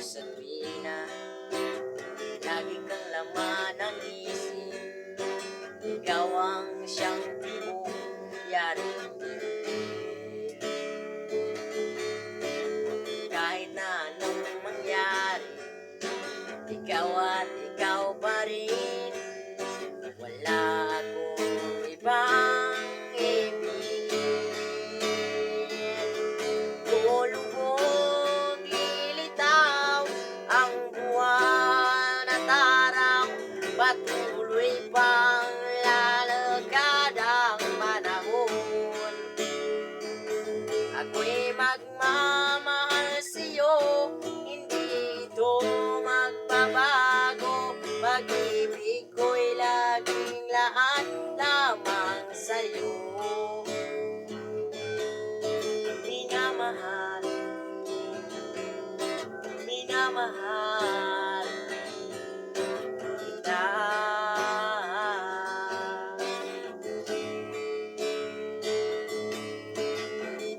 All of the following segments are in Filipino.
isa't tuwina, lagi kang laman ng isip. Ikaw ang siyang tibok, yaring bibig. Kahit na anong mangyari, ikaw at ikaw pa rin. Wala akong ibang ibigin. Lulubog, lilitaw ang buwan at araw, patuloy pang lalakad ang panahon. Ako'y magmamahal sa'yo, hindi ito magbabago. Pag-ibig ko'y laging lahat lamang sa'yo. Minamahal, minamahal kita.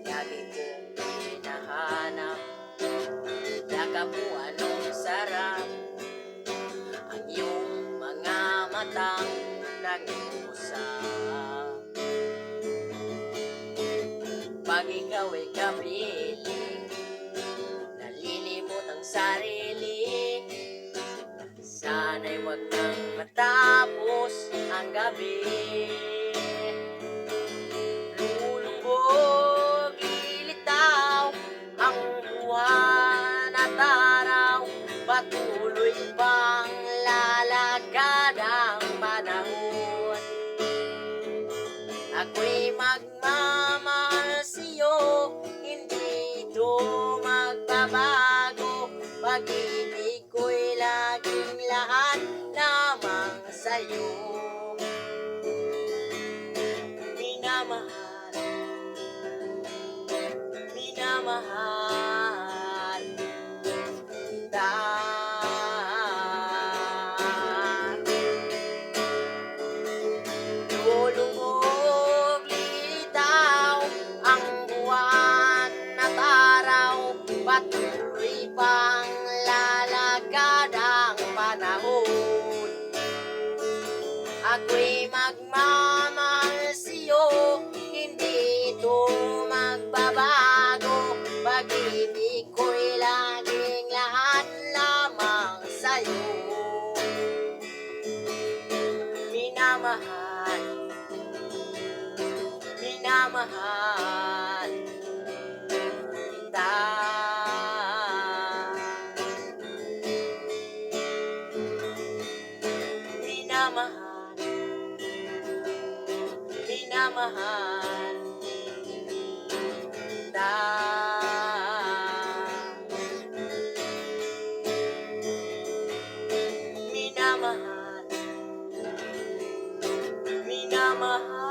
Lagi kong hinahanap, yakap mo anong sarap, ang iyong mga matang nag-uusap. Pag ikaw ay kapiling, nalilimot ang sarili, sana'y wag nang matapos ang gabi. Lulubog, lilitaw ang buwan at araw, patuloy pang lalakad ang panahon. Ako'y magmamahal sa'yo, hindi ito magbabago. Pag-ibig ko'y laging lahat lamang sa'yo. Minamahal, minamahal kita. Lulubog, lilitaw ang buwan at araw, patuloy pang lalakad ang panahon. Ako'y magmamahal sa'yo, hindi ito magbabago. Pag-ibig ko'y laging lahat lamang sa'yo. Minamahal, minamahal kita. Minamahal, minamahal kita. Minamahal, minamahal